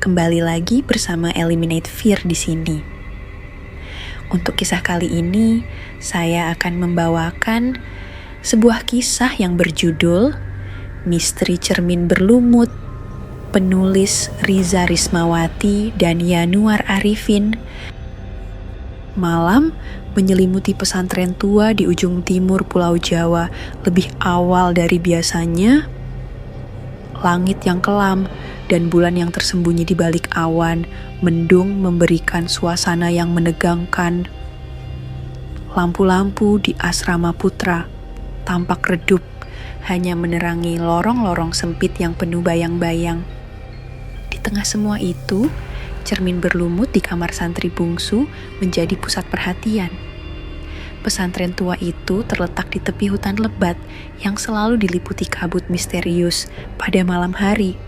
kembali lagi bersama Eliminate Fear di sini. Untuk kisah kali ini, saya akan membawakan sebuah kisah yang berjudul Misteri Cermin Berlumut, penulis Riza Rismawati dan Yanuar Arifin. Malam menyelimuti pesantren tua di ujung timur Pulau Jawa lebih awal dari biasanya. Langit yang kelam dan bulan yang tersembunyi di balik awan mendung memberikan suasana yang menegangkan. Lampu-lampu di asrama putra tampak redup, hanya menerangi lorong-lorong sempit yang penuh bayang-bayang. Di tengah semua itu, cermin berlumut di kamar santri bungsu menjadi pusat perhatian. Pesantren tua itu terletak di tepi hutan lebat yang selalu diliputi kabut misterius pada malam hari.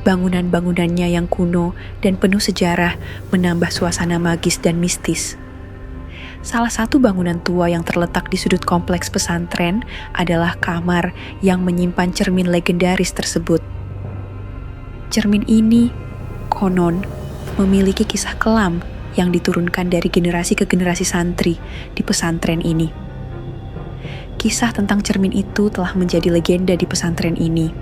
Bangunan-bangunannya yang kuno dan penuh sejarah menambah suasana magis dan mistis. Salah satu bangunan tua yang terletak di sudut kompleks pesantren adalah kamar yang menyimpan cermin legendaris tersebut. Cermin ini, konon, memiliki kisah kelam yang diturunkan dari generasi ke generasi santri di pesantren ini. Kisah tentang cermin itu telah menjadi legenda di pesantren ini.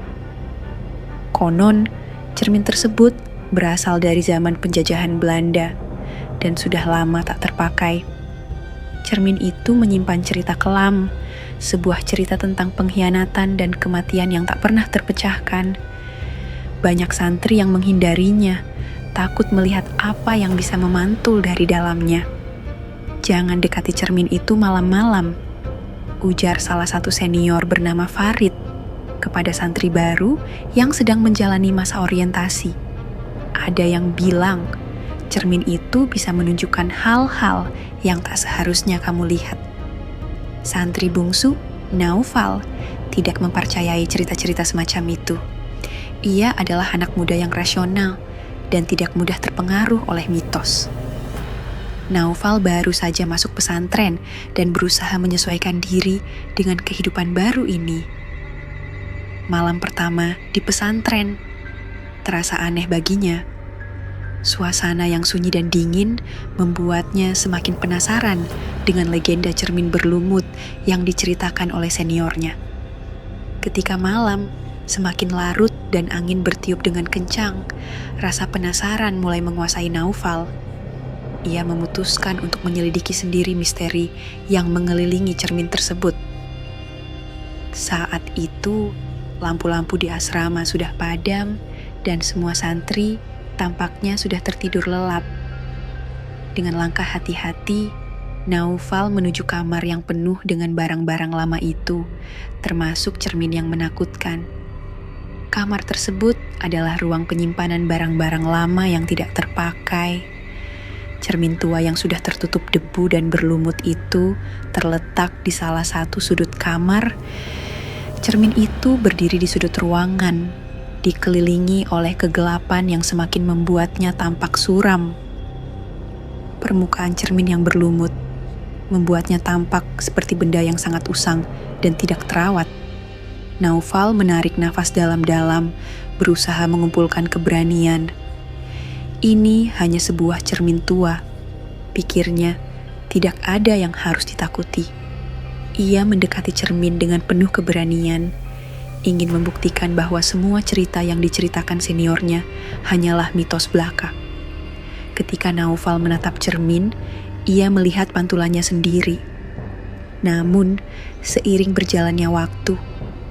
Konon, cermin tersebut berasal dari zaman penjajahan Belanda dan sudah lama tak terpakai. Cermin itu menyimpan cerita kelam, sebuah cerita tentang pengkhianatan dan kematian yang tak pernah terpecahkan. Banyak santri yang menghindarinya, takut melihat apa yang bisa memantul dari dalamnya. "Jangan dekati cermin itu malam-malam," ujar salah satu senior bernama Farid kepada santri baru yang sedang menjalani masa orientasi. Ada yang bilang, cermin itu bisa menunjukkan hal-hal yang tak seharusnya kamu lihat. Santri bungsu, Naufal, tidak mempercayai cerita-cerita semacam itu. Ia adalah anak muda yang rasional dan tidak mudah terpengaruh oleh mitos. Naufal baru saja masuk pesantren dan berusaha menyesuaikan diri dengan kehidupan baru ini. Malam pertama di pesantren terasa aneh baginya. Suasana yang sunyi dan dingin membuatnya semakin penasaran dengan legenda cermin berlumut yang diceritakan oleh seniornya. Ketika malam semakin larut dan angin bertiup dengan kencang, rasa penasaran mulai menguasai Naufal. Ia memutuskan untuk menyelidiki sendiri misteri yang mengelilingi cermin tersebut. Saat itu, lampu-lampu di asrama sudah padam dan semua santri tampaknya sudah tertidur lelap. Dengan langkah hati-hati, Naufal menuju kamar yang penuh dengan barang-barang lama itu, termasuk cermin yang menakutkan. Kamar tersebut adalah ruang penyimpanan barang-barang lama yang tidak terpakai. Cermin tua yang sudah tertutup debu dan berlumut itu terletak di salah satu sudut kamar. Cermin itu berdiri di sudut ruangan, dikelilingi oleh kegelapan yang semakin membuatnya tampak suram. Permukaan cermin yang berlumut membuatnya tampak seperti benda yang sangat usang dan tidak terawat. Naufal menarik nafas dalam-dalam, berusaha mengumpulkan keberanian. Ini hanya sebuah cermin tua, pikirnya. Tidak ada yang harus ditakuti. Ia mendekati cermin dengan penuh keberanian, ingin membuktikan bahwa semua cerita yang diceritakan seniornya hanyalah mitos belaka. Ketika Naufal menatap cermin, ia melihat pantulannya sendiri. Namun, seiring berjalannya waktu,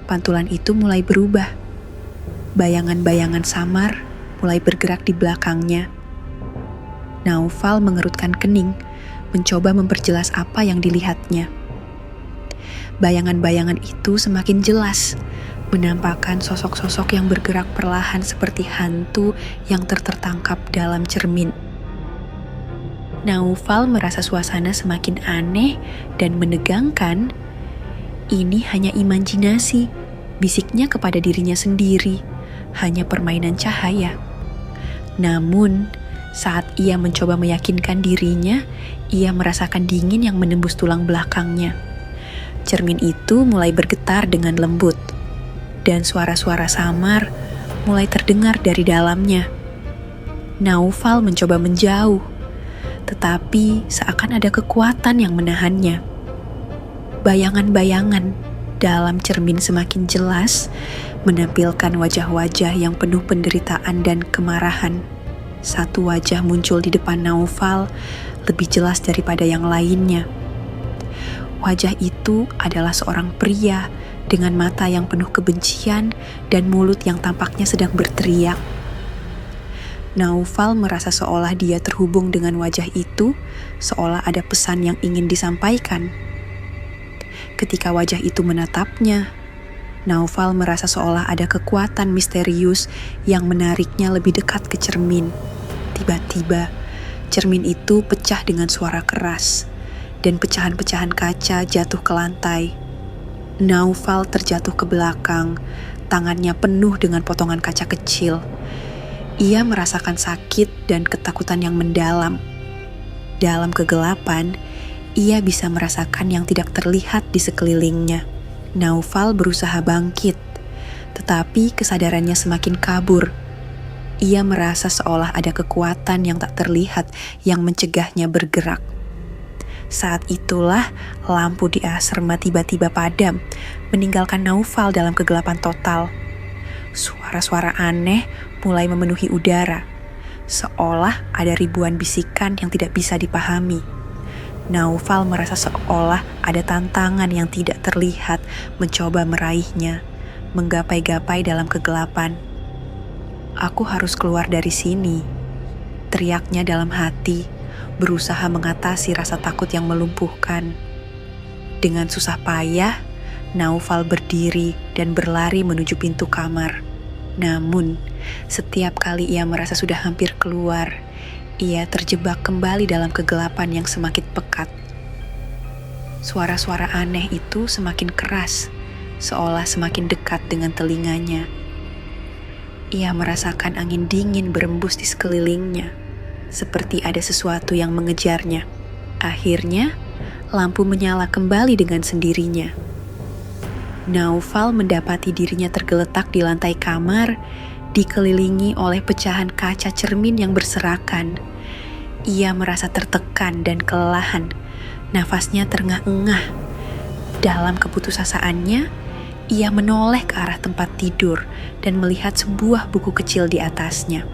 pantulan itu mulai berubah. Bayangan-bayangan samar mulai bergerak di belakangnya. Naufal mengerutkan kening, mencoba memperjelas apa yang dilihatnya. Bayangan-bayangan itu semakin jelas, menampakkan sosok-sosok yang bergerak perlahan seperti hantu yang tertangkap dalam cermin. Naufal merasa suasana semakin aneh dan menegangkan. Ini hanya imajinasi, bisiknya kepada dirinya sendiri, hanya permainan cahaya. Namun, saat ia mencoba meyakinkan dirinya, ia merasakan dingin yang menembus tulang belakangnya. Cermin itu mulai bergetar dengan lembut, dan suara-suara samar mulai terdengar dari dalamnya. Naufal mencoba menjauh, tetapi seakan ada kekuatan yang menahannya. Bayangan-bayangan dalam cermin semakin jelas, menampilkan wajah-wajah yang penuh penderitaan dan kemarahan. Satu wajah muncul di depan Naufal, lebih jelas daripada yang lainnya. Wajah itu adalah seorang pria dengan mata yang penuh kebencian dan mulut yang tampaknya sedang berteriak. Naufal merasa seolah dia terhubung dengan wajah itu, seolah ada pesan yang ingin disampaikan. Ketika wajah itu menatapnya, Naufal merasa seolah ada kekuatan misterius yang menariknya lebih dekat ke cermin. Tiba-tiba, cermin itu pecah dengan suara keras, dan pecahan-pecahan kaca jatuh ke lantai. Naufal terjatuh ke belakang, tangannya penuh dengan potongan kaca kecil. Ia merasakan sakit dan ketakutan yang mendalam. Dalam kegelapan, ia bisa merasakan yang tidak terlihat di sekelilingnya. Naufal berusaha bangkit, tetapi kesadarannya semakin kabur. Ia merasa seolah ada kekuatan yang tak terlihat yang mencegahnya bergerak. Saat itulah lampu di asrama tiba-tiba padam, meninggalkan Naufal dalam kegelapan total. Suara-suara aneh mulai memenuhi udara, seolah ada ribuan bisikan yang tidak bisa dipahami. Naufal merasa seolah ada tantangan yang tidak terlihat mencoba meraihnya, menggapai-gapai dalam kegelapan. "Aku harus keluar dari sini," teriaknya dalam hati, berusaha mengatasi rasa takut yang melumpuhkan. Dengan susah payah, Naufal berdiri dan berlari menuju pintu kamar. Namun, setiap kali ia merasa sudah hampir keluar, ia terjebak kembali dalam kegelapan yang semakin pekat. Suara-suara aneh itu semakin keras, seolah semakin dekat dengan telinganya. Ia merasakan angin dingin berembus di sekelilingnya, seperti ada sesuatu yang mengejarnya. Akhirnya, lampu menyala kembali dengan sendirinya. Naufal mendapati dirinya tergeletak di lantai kamar, dikelilingi oleh pecahan kaca cermin yang berserakan. Ia merasa tertekan dan kelelahan, nafasnya terengah-engah. Dalam keputusasaannya, ia menoleh ke arah tempat tidur dan melihat sebuah buku kecil di atasnya.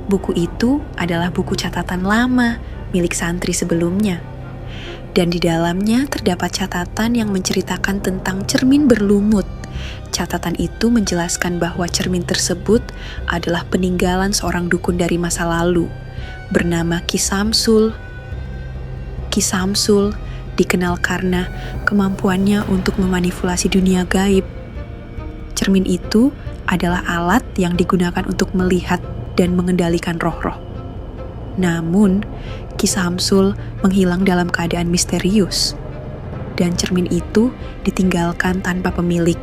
Buku itu adalah buku catatan lama milik santri sebelumnya. Dan di dalamnya terdapat catatan yang menceritakan tentang cermin berlumut. Catatan itu menjelaskan bahwa cermin tersebut adalah peninggalan seorang dukun dari masa lalu, bernama Ki Samsul. Ki Samsul dikenal karena kemampuannya untuk memanipulasi dunia gaib. Cermin itu adalah alat yang digunakan untuk melihat dan mengendalikan roh-roh. Namun, Ki Samsul menghilang dalam keadaan misterius, dan cermin itu ditinggalkan tanpa pemilik.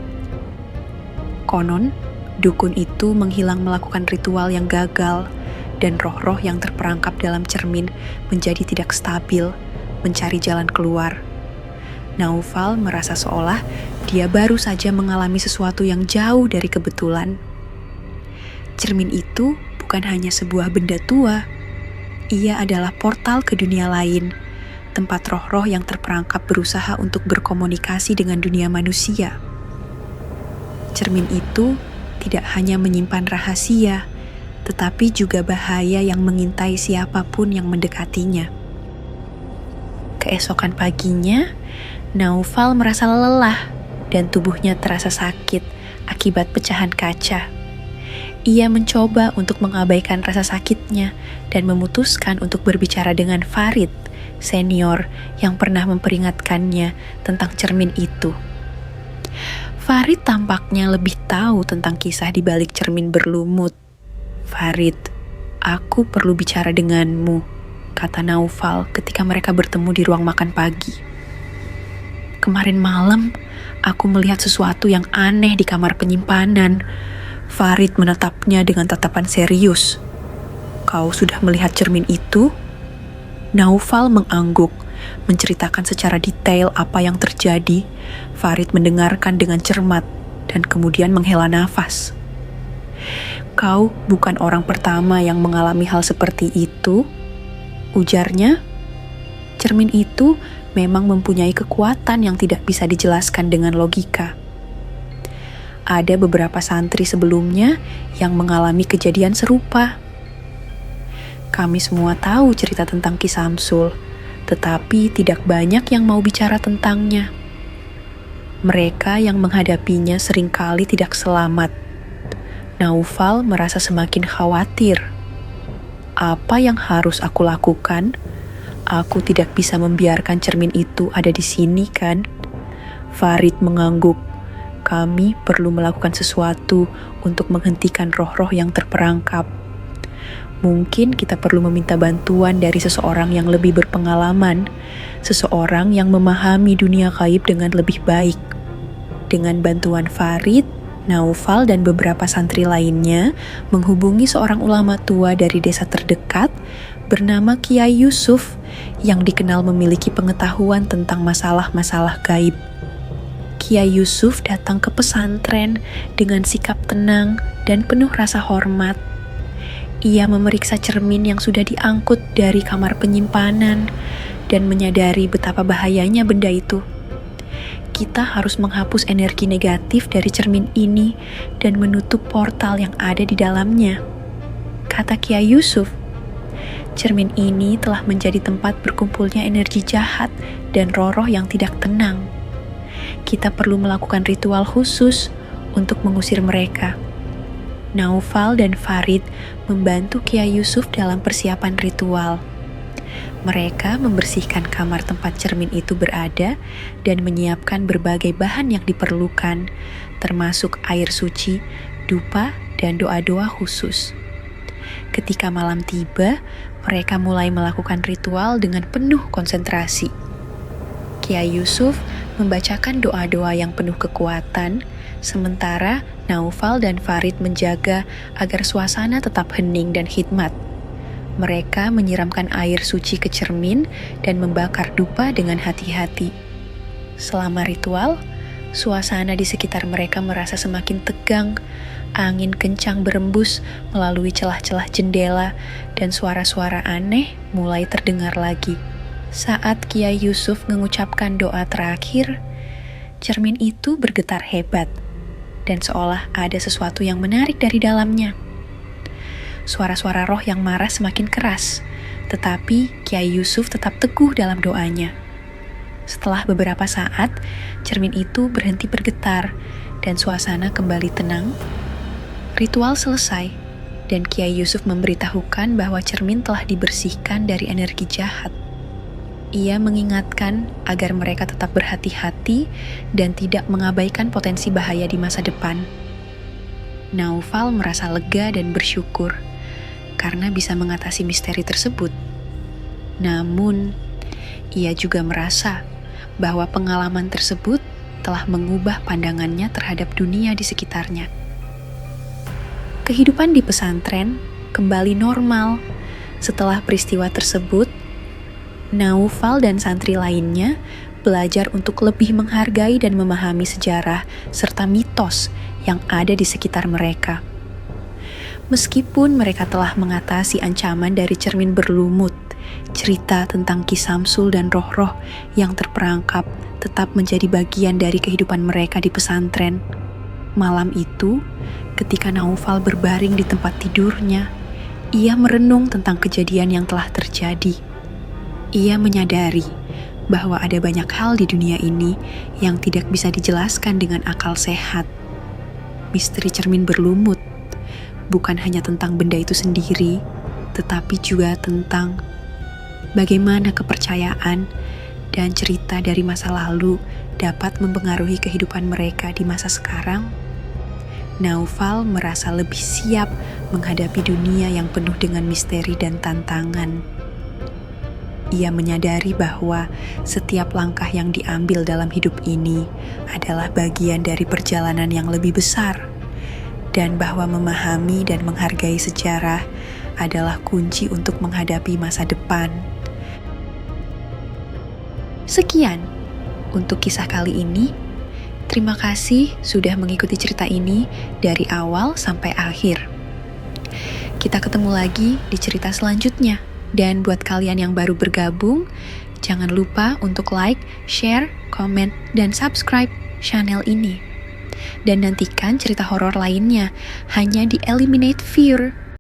Konon, dukun itu menghilang melakukan ritual yang gagal, dan roh-roh yang terperangkap dalam cermin menjadi tidak stabil, mencari jalan keluar. Naufal merasa seolah dia baru saja mengalami sesuatu yang jauh dari kebetulan. Cermin itu bukan hanya sebuah benda tua, ia adalah portal ke dunia lain, tempat roh-roh yang terperangkap berusaha untuk berkomunikasi dengan dunia manusia. Cermin itu tidak hanya menyimpan rahasia, tetapi juga bahaya yang mengintai siapapun yang mendekatinya. Keesokan paginya, Naufal merasa lelah dan tubuhnya terasa sakit akibat pecahan kaca. Ia mencoba untuk mengabaikan rasa sakitnya dan memutuskan untuk berbicara dengan Farid, senior yang pernah memperingatkannya tentang cermin itu. Farid tampaknya lebih tahu tentang kisah di balik cermin berlumut. "Farid, aku perlu bicara denganmu," kata Naufal ketika mereka bertemu di ruang makan pagi. "Kemarin malam, aku melihat sesuatu yang aneh di kamar penyimpanan." Farid menatapnya dengan tatapan serius. "Kau sudah melihat cermin itu?" Naufal mengangguk, menceritakan secara detail apa yang terjadi. Farid mendengarkan dengan cermat dan kemudian menghela nafas. Kau bukan orang pertama yang mengalami hal seperti itu, ujarnya. Cermin itu memang mempunyai kekuatan yang tidak bisa dijelaskan dengan logika. Ada beberapa santri sebelumnya yang mengalami kejadian serupa. Kami semua tahu cerita tentang Ki Samsul, tetapi tidak banyak yang mau bicara tentangnya. Mereka yang menghadapinya seringkali tidak selamat. Naufal merasa semakin khawatir. Apa yang harus aku lakukan? Aku tidak bisa membiarkan cermin itu ada di sini, kan? Farid mengangguk. Kami perlu melakukan sesuatu untuk menghentikan roh-roh yang terperangkap. Mungkin kita perlu meminta bantuan dari seseorang yang lebih berpengalaman, seseorang yang memahami dunia gaib dengan lebih baik. Dengan bantuan Farid, Naufal dan beberapa santri lainnya menghubungi seorang ulama tua dari desa terdekat bernama Kiai Yusuf yang dikenal memiliki pengetahuan tentang masalah-masalah gaib. Kiai Yusuf datang ke pesantren dengan sikap tenang dan penuh rasa hormat. Ia memeriksa cermin yang sudah diangkut dari kamar penyimpanan dan menyadari betapa bahayanya benda itu. Kita harus menghapus energi negatif dari cermin ini dan menutup portal yang ada di dalamnya, kata Kiai Yusuf. Cermin ini telah menjadi tempat berkumpulnya energi jahat dan roh-roh yang tidak tenang. Kita perlu melakukan ritual khusus untuk mengusir mereka. Naufal dan Farid membantu Kiai Yusuf dalam persiapan ritual. Mereka membersihkan kamar tempat cermin itu berada dan menyiapkan berbagai bahan yang diperlukan, termasuk air suci, dupa, dan doa-doa khusus. Ketika malam tiba, mereka mulai melakukan ritual dengan penuh konsentrasi. Kiai Yusuf membacakan doa-doa yang penuh kekuatan, sementara Naufal dan Farid menjaga agar suasana tetap hening dan hikmat. Mereka menyiramkan air suci ke cermin dan membakar dupa dengan hati-hati. Selama ritual, suasana di sekitar mereka merasa semakin tegang. Angin kencang berembus melalui celah-celah jendela dan suara-suara aneh mulai terdengar lagi. Saat Kiai Yusuf mengucapkan doa terakhir, cermin itu bergetar hebat dan seolah ada sesuatu yang menarik dari dalamnya. Suara-suara roh yang marah semakin keras, tetapi Kiai Yusuf tetap teguh dalam doanya. Setelah beberapa saat, cermin itu berhenti bergetar dan suasana kembali tenang. Ritual selesai, dan Kiai Yusuf memberitahukan bahwa cermin telah dibersihkan dari energi jahat. Ia mengingatkan agar mereka tetap berhati-hati dan tidak mengabaikan potensi bahaya di masa depan. Naufal merasa lega dan bersyukur karena bisa mengatasi misteri tersebut. Namun, ia juga merasa bahwa pengalaman tersebut telah mengubah pandangannya terhadap dunia di sekitarnya. Kehidupan di pesantren kembali normal. Setelah peristiwa tersebut, Naufal dan santri lainnya belajar untuk lebih menghargai dan memahami sejarah serta mitos yang ada di sekitar mereka. Meskipun mereka telah mengatasi ancaman dari cermin berlumut, cerita tentang Ki Samsul dan roh-roh yang terperangkap tetap menjadi bagian dari kehidupan mereka di pesantren. Malam itu, ketika Naufal berbaring di tempat tidurnya, ia merenung tentang kejadian yang telah terjadi. Ia menyadari bahwa ada banyak hal di dunia ini yang tidak bisa dijelaskan dengan akal sehat. Misteri cermin berlumut bukan hanya tentang benda itu sendiri, tetapi juga tentang bagaimana kepercayaan dan cerita dari masa lalu dapat mempengaruhi kehidupan mereka di masa sekarang. Naufal merasa lebih siap menghadapi dunia yang penuh dengan misteri dan tantangan. Ia menyadari bahwa setiap langkah yang diambil dalam hidup ini adalah bagian dari perjalanan yang lebih besar, dan bahwa memahami dan menghargai sejarah adalah kunci untuk menghadapi masa depan. Sekian untuk kisah kali ini. Terima kasih sudah mengikuti cerita ini dari awal sampai akhir. Kita ketemu lagi di cerita selanjutnya. Dan buat kalian yang baru bergabung, jangan lupa untuk like, share, komen, dan subscribe channel ini. Dan nantikan cerita horor lainnya hanya di Eliminate Fear.